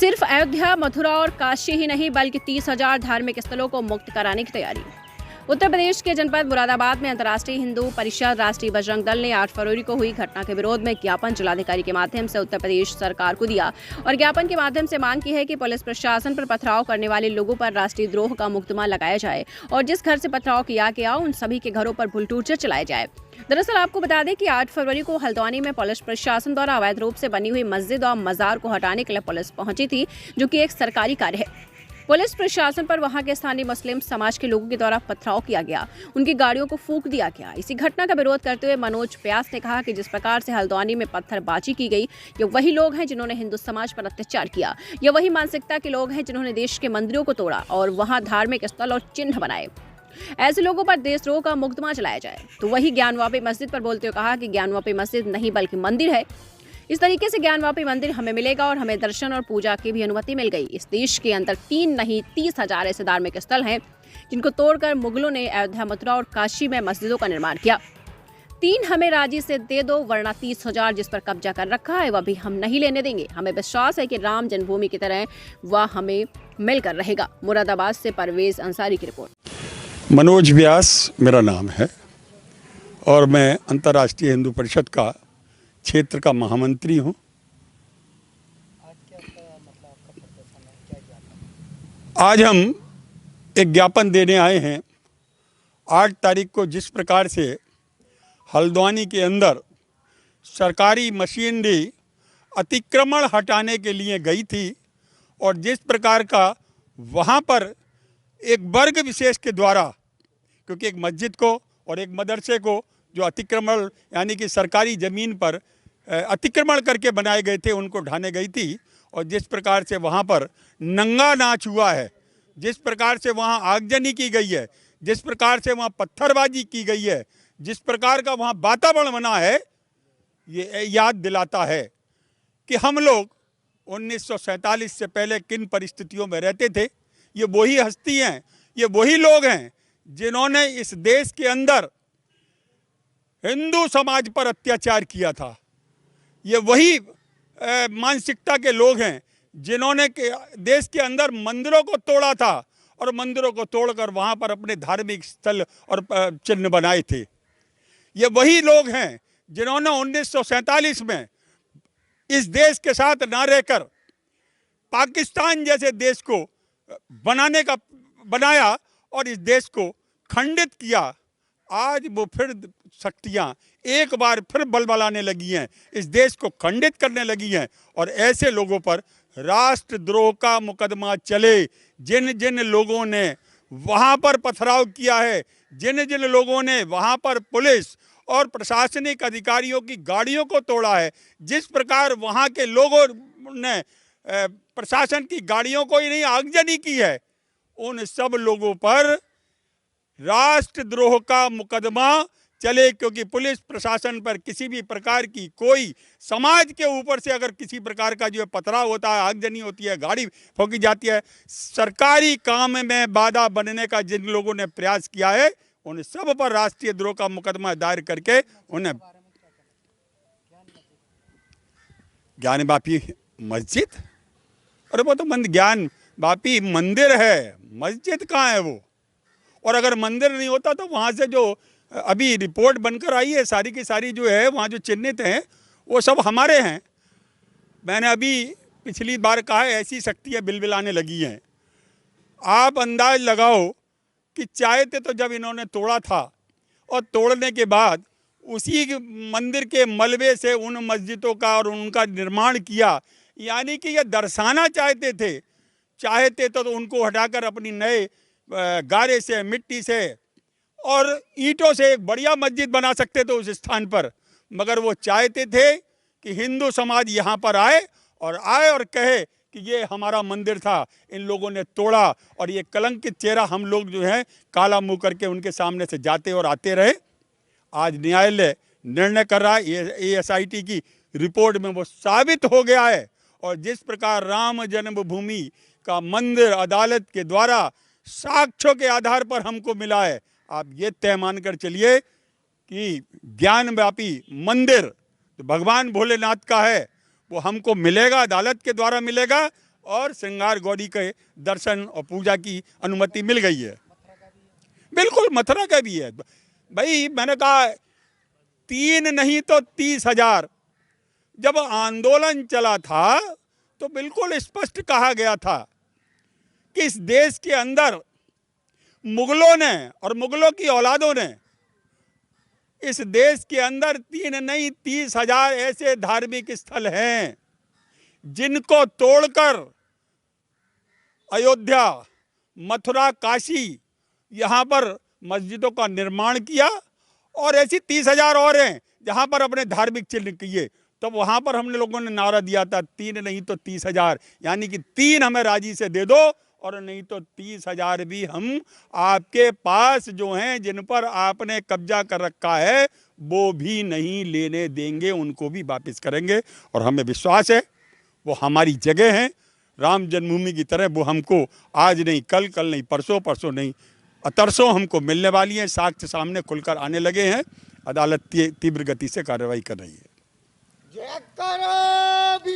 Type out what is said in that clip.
सिर्फ अयोध्या, मथुरा और काशी ही नहीं बल्कि 30,000 धार्मिक स्थलों को मुक्त कराने की तैयारी। उत्तर प्रदेश के जनपद मुरादाबाद में अंतर्राष्ट्रीय हिंदू परिषद राष्ट्रीय बजरंग दल ने 8 फरवरी को हुई घटना के विरोध में ज्ञापन जिलाधिकारी के माध्यम से उत्तर प्रदेश सरकार को दिया और ज्ञापन के माध्यम से मांग की है कि पुलिस प्रशासन पर पथराव करने वाले लोगों पर राष्ट्रीय द्रोह का मुकदमा लगाया जाए और जिस घर से पथराव किया गया उन सभी के घरों पर बुलडोजर चलाए जाए। दरअसल आपको बता दें कि 8 फरवरी को हल्द्वानी में पुलिस प्रशासन द्वारा अवैध रूप से बनी हुई मस्जिद और मजार को हटाने के लिए पुलिस पहुंची थी, जो कि एक सरकारी कार्य है। पुलिस प्रशासन पर वहां के स्थानीय मुस्लिम समाज के लोगों के द्वारा पथराव किया गया, उनकी गाड़ियों को फूंक दिया गया। इसी घटना का विरोध करते हुए मनोज व्यास ने कहा कि जिस प्रकार से हल्द्वानी में पत्थरबाजी की गई, ये वही लोग हैं जिन्होंने हिंदू समाज पर अत्याचार किया। ये वही मानसिकता के लोग हैं जिन्होंने देश के मंदिरों को तोड़ा और वहां धार्मिक स्थल और चिन्ह बनाए। ऐसे लोगों पर देशद्रोह का मुकदमा चलाया जाए। तो वही ज्ञानवापी मस्जिद पर बोलते हुए कहा कि ज्ञानवापी मस्जिद नहीं बल्कि मंदिर है। इस तरीके से ज्ञानवापी मंदिर हमें मिलेगा और हमें दर्शन और पूजा की भी अनुमति मिल गई। इस देश के अंदर 3 नहीं 30,000 ऐसे धार्मिक स्थल हैं जिनको तोड़कर मुगलों ने अयोध्या, मथुरा और काशी में मस्जिदों का निर्माण किया। 3 हमें राजी से दे दो, वरना 30,000 जिस पर कब्जा कर रखा है वह भी हम नहीं लेने देंगे। हमें विश्वास है कि राम जन्मभूमि की तरह वह हमें मिलकर रहेगा। मुरादाबाद से परवेज अंसारी की रिपोर्ट। मनोज व्यास मेरा नाम है और मैं अंतर्राष्ट्रीय हिंदू परिषद का क्षेत्र का महामंत्री हूँ। आज हम एक ज्ञापन देने आए हैं। 8 तारीख को जिस प्रकार से हल्द्वानी के अंदर सरकारी मशीनरी अतिक्रमण हटाने के लिए गई थी और जिस प्रकार का वहाँ पर एक वर्ग विशेष के द्वारा, क्योंकि एक मस्जिद को और एक मदरसे को जो अतिक्रमण यानी कि सरकारी ज़मीन पर अतिक्रमण करके बनाए गए थे, उनको ढाने गई थी और जिस प्रकार से वहाँ पर नंगा नाच हुआ है, जिस प्रकार से वहाँ आगजनी की गई है, जिस प्रकार से वहाँ पत्थरबाजी की गई है, जिस प्रकार का वहाँ वातावरण बना है, ये याद दिलाता है कि हम लोग 1947 से पहले किन परिस्थितियों में रहते थे। ये वही हस्ती हैं, ये वही लोग हैं जिन्होंने इस देश के अंदर हिंदू समाज पर अत्याचार किया था। ये वही मानसिकता के लोग हैं जिन्होंने देश के अंदर मंदिरों को तोड़ा था और मंदिरों को तोड़कर वहाँ पर अपने धार्मिक स्थल और चिन्ह बनाए थे। ये वही लोग हैं जिन्होंने 1947 में इस देश के साथ ना रहकर पाकिस्तान जैसे देश को बनाया और इस देश को खंडित किया। आज वो फिर शक्तियाँ एक बार फिर बलबलाने लगी हैं, इस देश को खंडित करने लगी हैं और ऐसे लोगों पर राष्ट्रद्रोह का मुकदमा चले। जिन जिन लोगों ने वहाँ पर पथराव किया है, जिन जिन लोगों ने वहाँ पर पुलिस और प्रशासनिक अधिकारियों की गाड़ियों को तोड़ा है, जिस प्रकार वहाँ के लोगों ने प्रशासन की गाड़ियों को ही नहीं आगजनी की है, उन सब लोगों पर राष्ट्रद्रोह का मुकदमा चले। क्योंकि पुलिस प्रशासन पर किसी भी प्रकार की कोई समाज के ऊपर से अगर किसी प्रकार का जो पथराव होता है, आगजनी होती है, गाड़ी ठोकी जाती है, सरकारी काम में बाधा बनने का जिन लोगों ने प्रयास किया है, उन सब पर राष्ट्रीय द्रोह का मुकदमा दायर करके उन्हें ज्ञानवापी मस्जिद, अरे वो तो ज्ञानवापी मंदिर है, मस्जिद कहाँ है वो? और अगर मंदिर नहीं होता तो वहाँ से जो अभी रिपोर्ट बनकर आई है सारी की सारी जो है वहाँ जो चिन्हित हैं वो सब हमारे हैं। मैंने अभी पिछली बार कहा है, ऐसी शक्तियाँ बिलबिलाने लगी हैं। आप अंदाज लगाओ कि चाहते तो जब इन्होंने तोड़ा था और तोड़ने के बाद उसी मंदिर के मलबे से उन मस्जिदों का और उनका निर्माण किया, यानी कि ये दर्शाना चाहते तो उनको हटाकर अपनी नए गारे से, मिट्टी से और ईंटों से एक बढ़िया मस्जिद बना सकते थे उस स्थान पर। मगर वो चाहते थे कि हिंदू समाज यहाँ पर आए और कहे कि ये हमारा मंदिर था, इन लोगों ने तोड़ा और ये कलंकित चेहरा हम लोग जो है काला मुंह करके उनके सामने से जाते और आते रहे। आज न्यायालय निर्णय कर रहा है, ASIT की रिपोर्ट में वो साबित हो गया है। और जिस प्रकार राम जन्मभूमि का मंदिर अदालत के द्वारा साक्ष्यों के आधार पर हमको मिला है, आप ये तय मानकर चलिए कि ज्ञानवापी मंदिर तो भगवान भोलेनाथ का है, वो हमको मिलेगा, अदालत के द्वारा मिलेगा और श्रृंगार गौरी के दर्शन और पूजा की अनुमति मिल गई है। बिल्कुल, मथुरा का भी है भाई। मैंने कहा 3 नहीं तो 30,000। जब आंदोलन चला था तो बिल्कुल स्पष्ट कहा गया था कि इस देश के अंदर मुगलों ने और मुगलों की औलादों ने इस देश के अंदर 3 नहीं 30,000 ऐसे धार्मिक स्थल हैं जिनको तोड़कर अयोध्या, मथुरा, काशी यहाँ पर मस्जिदों का निर्माण किया। और ऐसी 30,000 और हैं जहाँ पर अपने धार्मिक चिन्ह किए। तो वहाँ पर हमने लोगों ने नारा दिया था 3 नहीं तो 30,000, यानी कि 3 हमें राजी से दे दो और नहीं तो 30,000 भी हम आपके पास जो हैं जिन पर आपने कब्जा कर रखा है वो भी नहीं लेने देंगे, उनको भी वापस करेंगे। और हमें विश्वास है वो हमारी जगह है राम जन्मभूमि की तरह। वो हमको आज नहीं कल, कल नहीं परसों, परसों नहीं तरसों हमको मिलने वाली है। साक्ष्य सामने खुलकर आने लगे हैं। अदालत तीव्र गति से कार्रवाई कर रही है।